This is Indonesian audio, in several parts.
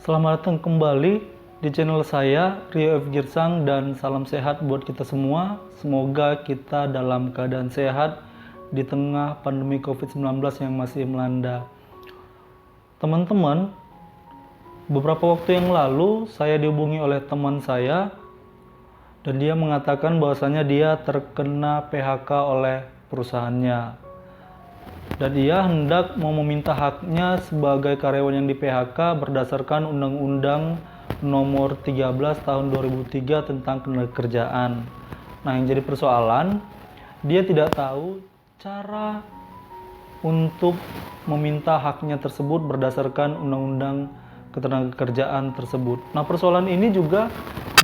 Selamat datang kembali di channel saya, Rio F. Girsang, dan salam sehat buat kita semua. Semoga kita dalam keadaan sehat di tengah pandemi COVID-19 yang masih melanda. Teman-teman, beberapa waktu yang lalu saya dihubungi oleh teman saya dan dia mengatakan bahwasanya dia terkena PHK oleh perusahaannya. Dan ia hendak mau meminta haknya sebagai karyawan yang di PHK berdasarkan Undang-Undang Nomor 13 Tahun 2003 tentang Ketenagakerjaan. Nah, yang jadi persoalan, dia tidak tahu cara untuk meminta haknya tersebut berdasarkan Undang-Undang Ketenagakerjaan tersebut. Nah, persoalan ini juga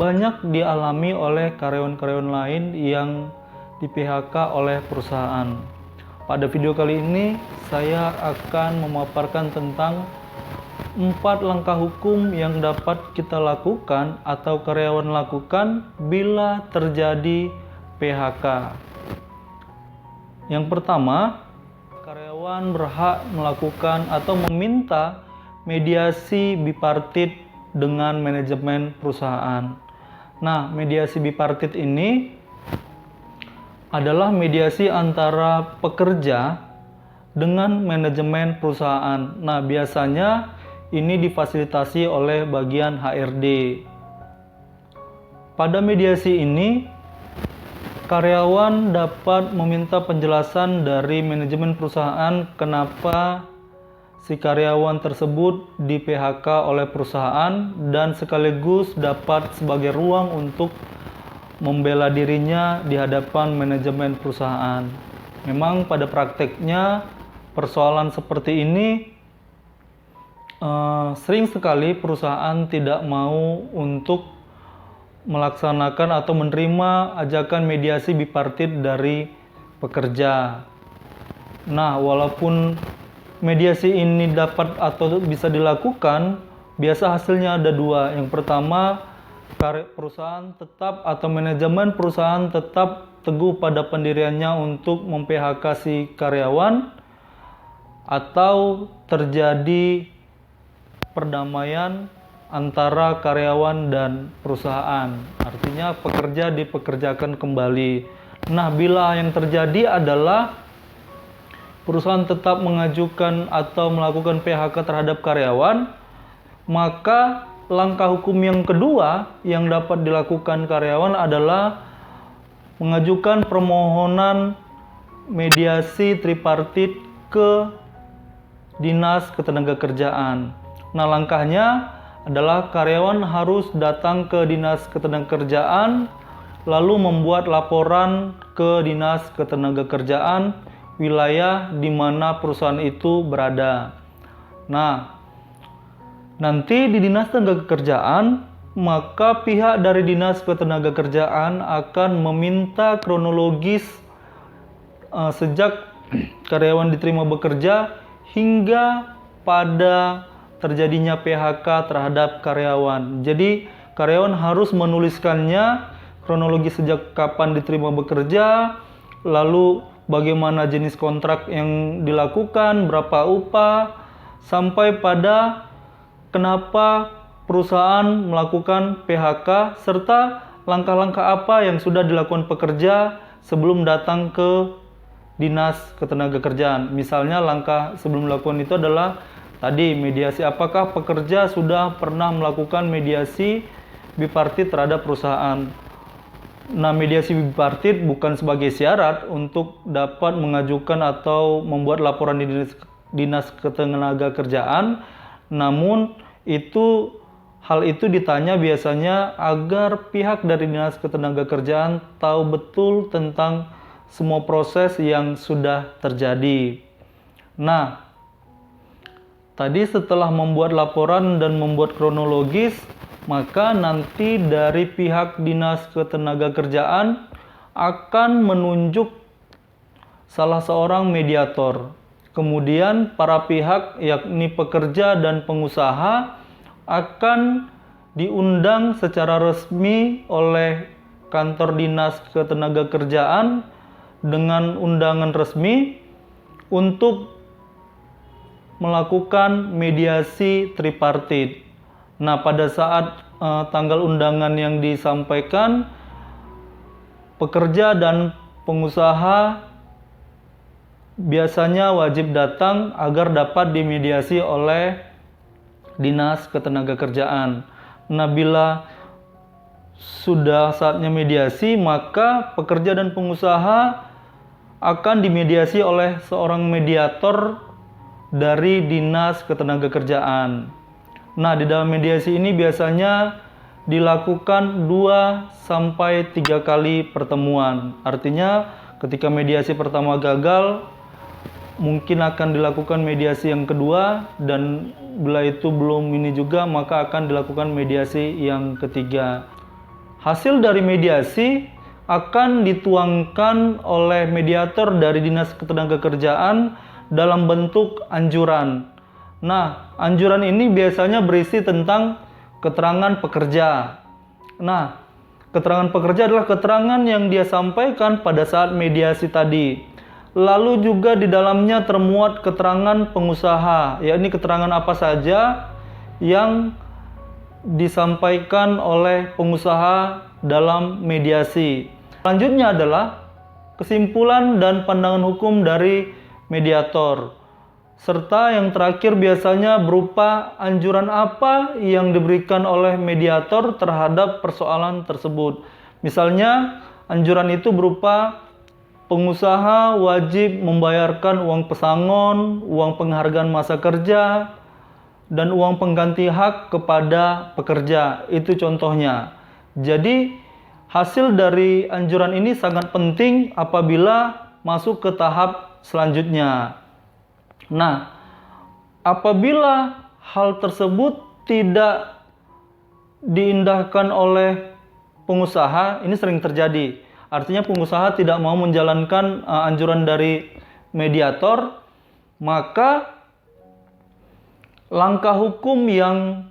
banyak dialami oleh karyawan-karyawan lain yang di PHK oleh perusahaan. Pada video kali ini, saya akan memaparkan tentang 4 langkah hukum yang dapat kita lakukan atau karyawan lakukan bila terjadi PHK. Yang pertama, karyawan berhak melakukan atau meminta mediasi bipartit dengan manajemen perusahaan. Nah, mediasi bipartit ini adalah mediasi antara pekerja dengan manajemen perusahaan. Nah, biasanya ini difasilitasi oleh bagian HRD. Pada mediasi ini, karyawan dapat meminta penjelasan dari manajemen perusahaan kenapa si karyawan tersebut di PHK oleh perusahaan dan sekaligus dapat sebagai ruang untuk membela dirinya di hadapan manajemen perusahaan. Memang pada prakteknya persoalan seperti ini sering sekali perusahaan tidak mau untuk melaksanakan atau menerima ajakan mediasi bipartit dari pekerja. Nah, walaupun mediasi ini dapat atau bisa dilakukan, biasa hasilnya ada dua. Yang pertama, perusahaan tetap atau manajemen perusahaan tetap teguh pada pendiriannya untuk mem-PHK si karyawan, atau terjadi perdamaian antara karyawan dan perusahaan. Artinya pekerja dipekerjakan kembali. Nah, bila yang terjadi adalah perusahaan tetap mengajukan atau melakukan PHK terhadap karyawan, maka langkah hukum yang kedua yang dapat dilakukan karyawan adalah mengajukan permohonan mediasi tripartit ke Dinas Ketenagakerjaan. Nah, langkahnya adalah karyawan harus datang ke Dinas Ketenagakerjaan lalu membuat laporan ke Dinas Ketenagakerjaan wilayah di mana perusahaan itu berada. Nah, nanti di Dinas Ketenagakerjaan, maka pihak dari Dinas Ketenagakerjaan akan meminta kronologis sejak karyawan diterima bekerja hingga pada terjadinya PHK terhadap karyawan. Jadi karyawan harus menuliskannya kronologi sejak kapan diterima bekerja, lalu bagaimana jenis kontrak yang dilakukan, berapa upah, sampai pada kenapa perusahaan melakukan PHK, serta langkah-langkah apa yang sudah dilakukan pekerja sebelum datang ke Dinas Ketenagakerjaan. Misalnya langkah sebelum melakukan itu adalah tadi mediasi. Apakah pekerja sudah pernah melakukan mediasi bipartit terhadap perusahaan? Nah, mediasi bipartit bukan sebagai syarat untuk dapat mengajukan atau membuat laporan di Dinas Ketenagakerjaan, namun hal itu ditanya biasanya agar pihak dari Dinas Ketenagakerjaan tahu betul tentang semua proses yang sudah terjadi. Nah, tadi setelah membuat laporan dan membuat kronologis, maka nanti dari pihak Dinas Ketenagakerjaan akan menunjuk salah seorang mediator. Kemudian para pihak yakni pekerja dan pengusaha akan diundang secara resmi oleh kantor dinas ketenagakerjaan dengan undangan resmi untuk melakukan mediasi tripartit. Nah, pada saat tanggal undangan yang disampaikan, pekerja dan pengusaha biasanya wajib datang agar dapat dimediasi oleh dinas ketenagakerjaan. Nah, bila sudah saatnya mediasi, maka pekerja dan pengusaha akan dimediasi oleh seorang mediator dari dinas ketenagakerjaan. Nah, di dalam mediasi ini biasanya dilakukan 2-3 kali pertemuan. Artinya ketika mediasi pertama gagal, mungkin akan dilakukan mediasi yang kedua, dan bila itu belum ini juga, maka akan dilakukan mediasi yang ketiga. Hasil dari mediasi akan dituangkan oleh mediator dari dinas ketenagakerjaan dalam bentuk anjuran. Nah, anjuran ini biasanya berisi tentang keterangan pekerja. Nah, keterangan pekerja adalah keterangan yang dia sampaikan pada saat mediasi tadi. Lalu juga di dalamnya termuat keterangan pengusaha, yakni keterangan apa saja yang disampaikan oleh pengusaha dalam mediasi. Selanjutnya adalah kesimpulan dan pandangan hukum dari mediator. Serta yang terakhir biasanya berupa anjuran apa yang diberikan oleh mediator terhadap persoalan tersebut. Misalnya, anjuran itu berupa pengusaha wajib membayarkan uang pesangon, uang penghargaan masa kerja, dan uang pengganti hak kepada pekerja. Itu contohnya. Jadi, hasil dari anjuran ini sangat penting apabila masuk ke tahap selanjutnya. Nah, apabila hal tersebut tidak diindahkan oleh pengusaha, ini sering terjadi. Artinya pengusaha tidak mau menjalankan anjuran dari mediator, maka langkah hukum yang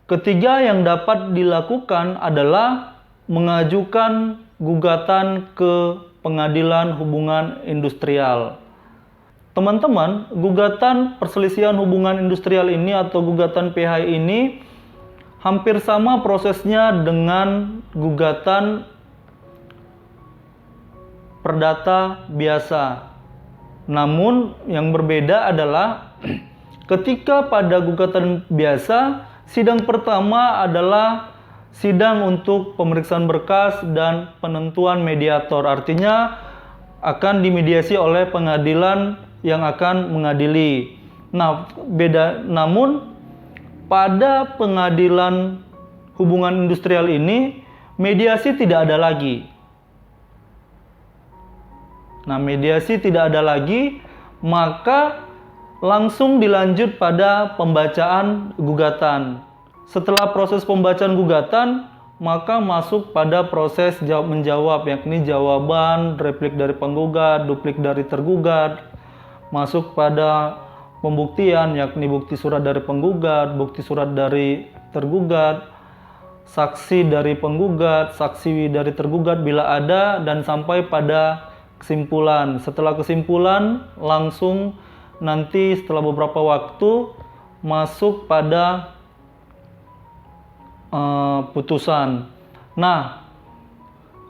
ketiga yang dapat dilakukan adalah mengajukan gugatan ke Pengadilan Hubungan Industrial. Teman-teman, gugatan perselisihan hubungan industrial ini atau gugatan PHI ini hampir sama prosesnya dengan gugatan perdata biasa. Namun yang berbeda adalah ketika pada gugatan biasa, sidang pertama adalah sidang untuk pemeriksaan berkas dan penentuan mediator. Artinya akan dimediasi oleh pengadilan yang akan mengadili. Nah, namun pada pengadilan hubungan industrial ini mediasi tidak ada lagi. Nah, mediasi tidak ada lagi, maka langsung dilanjut pada pembacaan gugatan. Setelah proses pembacaan gugatan, maka masuk pada proses jawab-menjawab, yakni jawaban, replik dari penggugat, duplik dari tergugat. Masuk pada pembuktian, yakni bukti surat dari penggugat, bukti surat dari tergugat, saksi dari penggugat, saksi dari tergugat bila ada, dan sampai pada kesimpulan. Setelah kesimpulan, langsung nanti setelah beberapa waktu masuk pada putusan. Nah,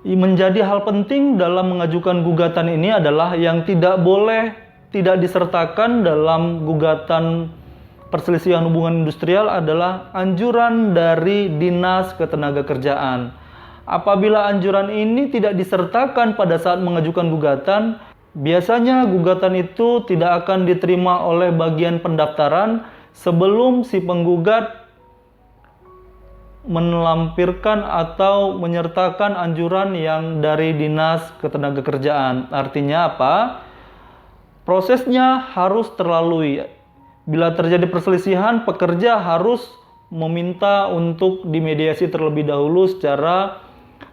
menjadi hal penting dalam mengajukan gugatan ini adalah yang tidak disertakan dalam gugatan perselisihan hubungan industrial adalah anjuran dari Dinas Ketenagakerjaan. Apabila anjuran ini tidak disertakan pada saat mengajukan gugatan, biasanya gugatan itu tidak akan diterima oleh bagian pendaftaran sebelum si penggugat melampirkan atau menyertakan anjuran yang dari Dinas Ketenagakerjaan. Artinya apa? Prosesnya harus terlalui. Bila terjadi perselisihan, pekerja harus meminta untuk dimediasi terlebih dahulu secara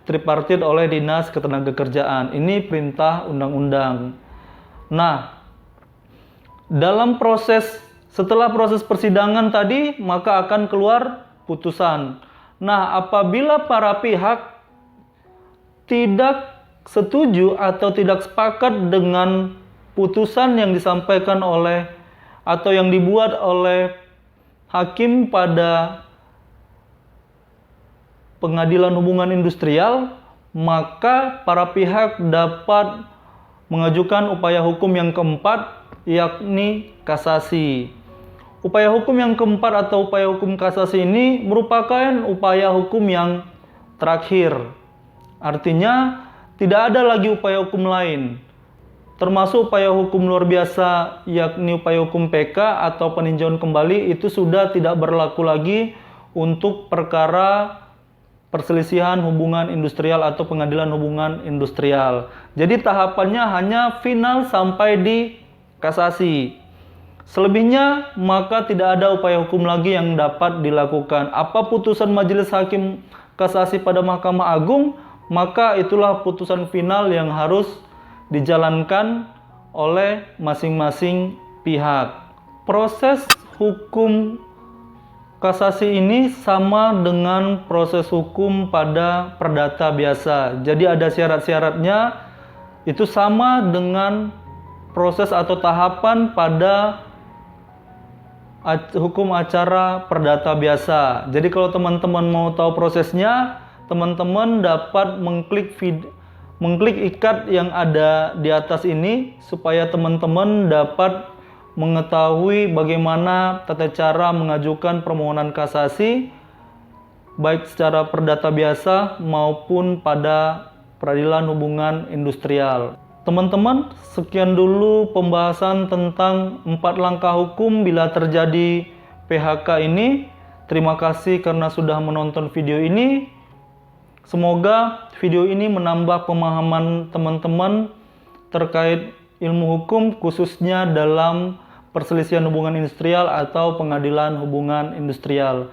tripartit oleh Dinas Ketenagakerjaan. Ini perintah undang-undang. Nah, setelah proses persidangan tadi, maka akan keluar putusan. Nah, apabila para pihak tidak setuju atau tidak sepakat dengan putusan yang disampaikan oleh atau yang dibuat oleh hakim pada pengadilan hubungan industrial, maka para pihak dapat mengajukan upaya hukum yang keempat, yakni kasasi. Upaya hukum yang keempat atau upaya hukum kasasi ini merupakan upaya hukum yang terakhir. Artinya, tidak ada lagi upaya hukum lain, termasuk upaya hukum luar biasa, yakni upaya hukum PK atau peninjauan kembali, itu sudah tidak berlaku lagi untuk perkara perselisihan hubungan industrial atau pengadilan hubungan industrial. Jadi tahapannya hanya final sampai di kasasi. Selebihnya maka tidak ada upaya hukum lagi yang dapat dilakukan. Apa putusan majelis hakim kasasi pada Mahkamah Agung, maka itulah putusan final yang harus dijalankan oleh masing-masing pihak. Proses hukum kasasi ini sama dengan proses hukum pada perdata biasa. Jadi ada syarat-syaratnya, itu sama dengan proses atau tahapan pada hukum acara perdata biasa. Jadi kalau teman-teman mau tahu prosesnya, teman-teman dapat mengklik ikat yang ada di atas ini supaya teman-teman dapat mengetahui bagaimana tata cara mengajukan permohonan kasasi baik secara perdata biasa maupun pada peradilan hubungan industrial. Teman-teman, sekian dulu pembahasan tentang 4 langkah hukum bila terjadi PHK ini. Terima kasih karena sudah menonton video ini. Semoga video ini menambah pemahaman teman-teman terkait ilmu hukum, khususnya dalam perselisihan hubungan industrial atau pengadilan hubungan industrial.